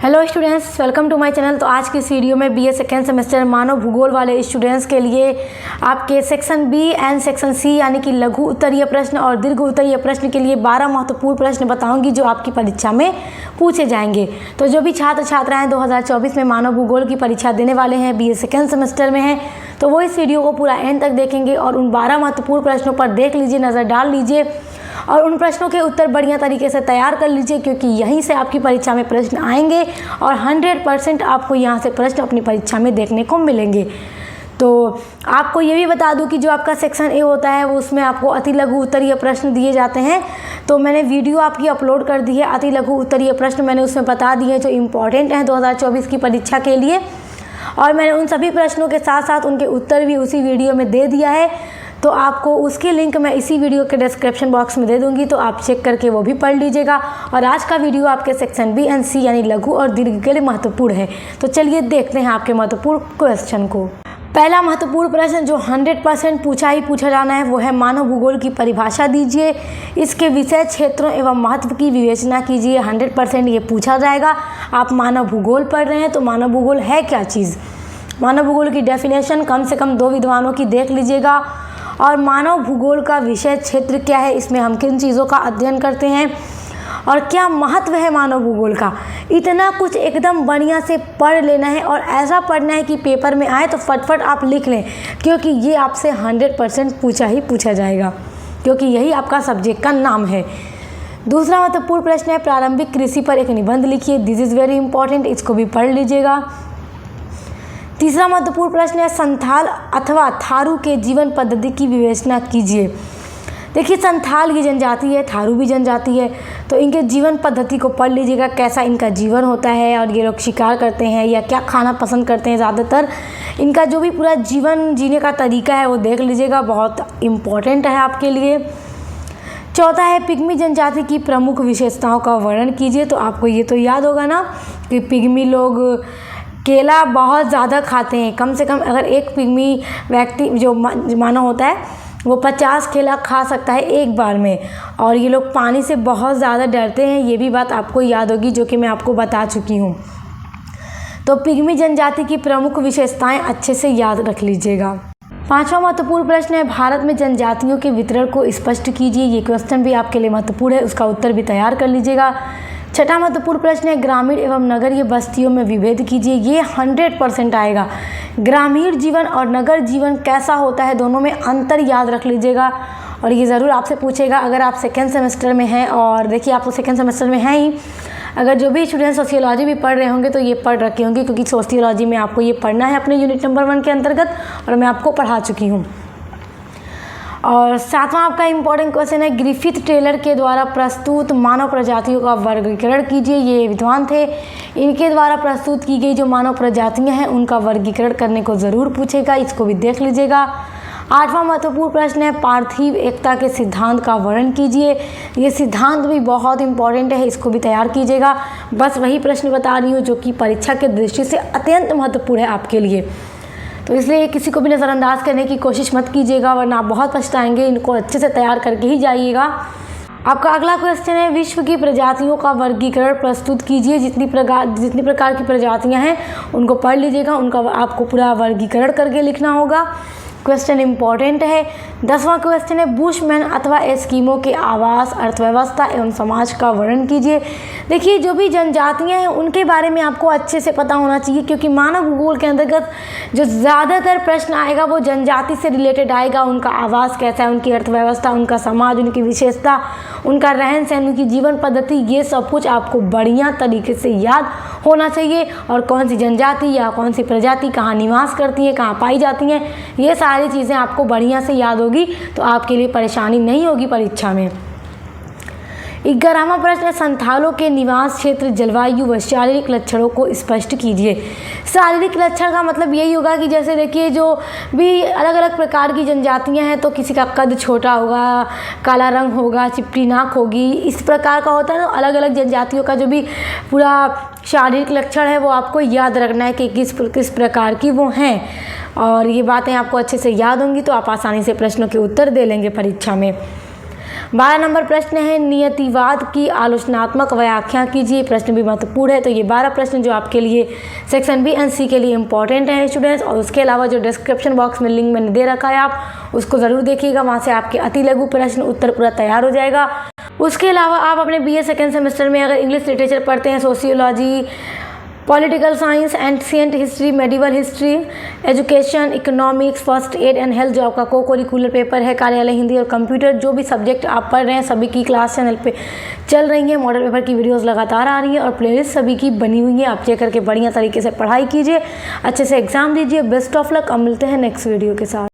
Hello students, welcome to my channel. तो आज की इस वीडियो में बीए सेकेंड सेमेस्टर मानव भूगोल वाले स्टूडेंट्स के लिए आपके section B and section C यानी कि लघु उत्तरीय प्रश्न और दीर्घ उत्तरीय प्रश्न के लिए 12 महत्वपूर्ण प्रश्न बताऊंगी जो आपकी परीक्षा में पूछे जाएंगे। तो जो भी छात्र छात्राएं 2024 में मानव भूगोल की परीक्षा देने वाले हैं, बीए सेकेंड सेमेस्टर में हैं, तो वो इस वीडियो को पूरा एंड तक देखेंगे और उन 12 महत्वपूर्ण प्रश्नों पर देख लीजिए, नज़र डाल लीजिए और उन प्रश्नों के उत्तर बढ़िया तरीके से तैयार कर लीजिए, क्योंकि यहीं से आपकी परीक्षा में प्रश्न आएंगे और 100% आपको यहाँ से प्रश्न अपनी परीक्षा में देखने को मिलेंगे। तो आपको ये भी बता दूं कि जो आपका सेक्शन ए होता है वो उसमें आपको अति लघु उत्तरीय प्रश्न दिए जाते हैं। तो मैंने वीडियो आपकी अपलोड कर दी है, अति लघु उत्तरीय प्रश्न मैंने उसमें बता दिए जो इम्पॉर्टेंट हैं 2024 की परीक्षा के लिए, और मैंने उन सभी प्रश्नों के साथ साथ उनके उत्तर भी उसी वीडियो में दे दिया है। तो आपको उसकी लिंक मैं इसी वीडियो के डिस्क्रिप्शन बॉक्स में दे दूंगी, तो आप चेक करके वो भी पढ़ लीजिएगा। और आज का वीडियो आपके सेक्शन बी एंड सी यानी लघु और दीर्घ के लिए महत्वपूर्ण है। तो चलिए देखते हैं आपके महत्वपूर्ण क्वेश्चन को। पहला महत्वपूर्ण प्रश्न जो 100% पूछा जाना है वो है मानव भूगोल की परिभाषा दीजिए, इसके विषय क्षेत्रों एवं महत्व की विवेचना कीजिए। 100% ये पूछा जाएगा। आप मानव भूगोल पढ़ रहे हैं तो मानव भूगोल है क्या चीज़, मानव भूगोल की डेफिनेशन कम से कम 2 विद्वानों की देख लीजिएगा। और मानव भूगोल का विषय क्षेत्र क्या है, इसमें हम किन चीज़ों का अध्ययन करते हैं और क्या महत्व है मानव भूगोल का, इतना कुछ एकदम बढ़िया से पढ़ लेना है। और ऐसा पढ़ना है कि पेपर में आए तो फटफट आप लिख लें, क्योंकि ये आपसे 100% पूछा जाएगा, क्योंकि यही आपका सब्जेक्ट का नाम है। दूसरा महत्वपूर्ण प्रश्न है प्रारंभिक कृषि पर एक निबंध लिखिए। दिस इज़ वेरी इंपॉर्टेंट, इसको भी पढ़ लीजिएगा। तीसरा महत्वपूर्ण प्रश्न है संथाल अथवा थारू के जीवन पद्धति की विवेचना कीजिए। देखिए, संथाल की जनजाति है, थारू भी जनजाति है, तो इनके जीवन पद्धति को पढ़ लीजिएगा, कैसा इनका जीवन होता है और ये लोग शिकार करते हैं या क्या खाना पसंद करते हैं। ज़्यादातर इनका जो भी पूरा जीवन जीने का तरीका है वो देख लीजिएगा, बहुत इम्पॉर्टेंट है आपके लिए। चौथा है पिग्मी जनजाति की प्रमुख विशेषताओं का वर्णन कीजिए। तो आपको ये तो याद होगा ना कि पिग्मी लोग केला बहुत ज़्यादा खाते हैं। कम से कम अगर एक पिग्मी व्यक्ति जो मानव होता है वो 50 केला खा सकता है एक बार में, और ये लोग पानी से बहुत ज़्यादा डरते हैं। ये भी बात आपको याद होगी जो कि मैं आपको बता चुकी हूँ। तो पिग्मी जनजाति की प्रमुख विशेषताएं अच्छे से याद रख लीजिएगा। पांचवा महत्वपूर्ण प्रश्न है भारत में जनजातियों के वितरण को स्पष्ट कीजिए। ये क्वेश्चन भी आपके लिए महत्वपूर्ण है, उसका उत्तर भी तैयार कर लीजिएगा। छठा महत्वपूर्ण प्रश्न है ग्रामीण एवं नगरीय बस्तियों में विभेद कीजिए। ये 100% आएगा। ग्रामीण जीवन और नगर जीवन कैसा होता है, दोनों में अंतर याद रख लीजिएगा, और ये ज़रूर आपसे पूछेगा अगर आप सेकेंड सेमेस्टर में हैं। और देखिए, आप तो सेकेंड सेमेस्टर में हैं ही, अगर जो भी स्टूडेंट सोशियोलॉजी भी पढ़ रहे होंगे तो ये पढ़ रखे होंगे, क्योंकि सोशियोलॉजी में आपको ये पढ़ना है अपने यूनिट नंबर 1 के अंतर्गत, और मैं आपको पढ़ा चुकी हूँ। और सातवां आपका इम्पॉर्टेंट क्वेश्चन है ग्रिफिथ टेलर के द्वारा प्रस्तुत मानव प्रजातियों का वर्गीकरण कीजिए। ये विद्वान थे, इनके द्वारा प्रस्तुत की गई जो मानव प्रजातियां हैं उनका वर्गीकरण करने को ज़रूर पूछेगा, इसको भी देख लीजिएगा। आठवां महत्वपूर्ण प्रश्न है पार्थिव एकता के सिद्धांत का वर्णन कीजिए। ये सिद्धांत भी बहुत इंपॉर्टेंट है, इसको भी तैयार कीजिएगा। बस वही प्रश्न बता रही हूँ जो कि परीक्षा के दृष्टि से अत्यंत महत्वपूर्ण है आपके लिए, तो इसलिए किसी को भी नज़रअंदाज करने की कोशिश मत कीजिएगा, वरना आप बहुत पछताएंगे। इनको अच्छे से तैयार करके ही जाइएगा। आपका अगला क्वेश्चन है विश्व की प्रजातियों का वर्गीकरण प्रस्तुत कीजिए। जितनी प्रकार की प्रजातियां हैं उनको पढ़ लीजिएगा, उनका आपको पूरा वर्गीकरण करके लिखना होगा। क्वेश्चन इंपॉर्टेंट है। 10वां क्वेश्चन है बुशमैन अथवा एस्किमो के आवास, अर्थव्यवस्था एवं समाज का वर्णन कीजिए। देखिए, जो भी जनजातियां हैं उनके बारे में आपको अच्छे से पता होना चाहिए, क्योंकि मानव भूगोल के अंतर्गत जो ज़्यादातर प्रश्न आएगा वो जनजाति से रिलेटेड आएगा। उनका आवास कैसा है, उनकी अर्थव्यवस्था, उनका समाज, उनकी विशेषता, उनका रहन सहन, उनकी जीवन पद्धति, ये सब कुछ आपको बढ़िया तरीके से याद होना चाहिए। और कौन सी जनजाति या कौन सी प्रजाति कहाँ निवास करती है, कहाँ पाई जाती हैं, ये सारी चीज़ें आपको बढ़िया से याद होगी, तो आपके लिए परेशानी नहीं होगी परीक्षा में। 11वां प्रश्न है संथालों के निवास क्षेत्र, जलवायु व शारीरिक लक्षणों को स्पष्ट कीजिए। शारीरिक लक्षण का मतलब यही होगा कि जैसे देखिए, जो भी अलग अलग प्रकार की जनजातियां हैं तो किसी का कद छोटा होगा, काला रंग होगा, चिपटी नाक होगी, इस प्रकार का होता है। तो अलग अलग जनजातियों का जो भी पूरा शारीरिक लक्षण है वो आपको याद रखना है कि किस प्रकार की वो हैं, और ये बातें आपको अच्छे से याद होंगी तो आप आसानी से प्रश्नों के उत्तर दे लेंगे परीक्षा में। 12 नंबर प्रश्न है, नियतिवाद की आलोचनात्मक व्याख्या कीजिए। प्रश्न भी महत्वपूर्ण है। तो ये 12 प्रश्न जो आपके लिए सेक्शन बी एंड सी के लिए इंपॉर्टेंट हैं स्टूडेंट्स। और उसके अलावा जो डिस्क्रिप्शन बॉक्स में लिंक मैंने दे रखा है आप उसको ज़रूर देखिएगा, वहाँ से आपके अति लघु प्रश्न उत्तर पूरा तैयार हो जाएगा। उसके अलावा आप अपने BA सेकेंड सेमेस्टर में अगर इंग्लिश लिटरेचर पढ़ते हैं, sociology, political science, ancient history, medieval history, education, economics, first aid and health, जो आपका को करिकुलर पेपर है, कार्यालय हिंदी और कंप्यूटर, जो भी सब्जेक्ट आप पढ़ रहे हैं सभी की क्लास चैनल पे चल रही है। मॉडल पेपर की वीडियोस लगातार आ रही हैं और प्लेलिस्ट सभी की बनी हुई है। आप चेक करके बढ़िया तरीके से पढ़ाई कीजिए, अच्छे से एग्जाम दीजिए। Best of luck. अब मिलते हैं नेक्स्ट वीडियो के साथ।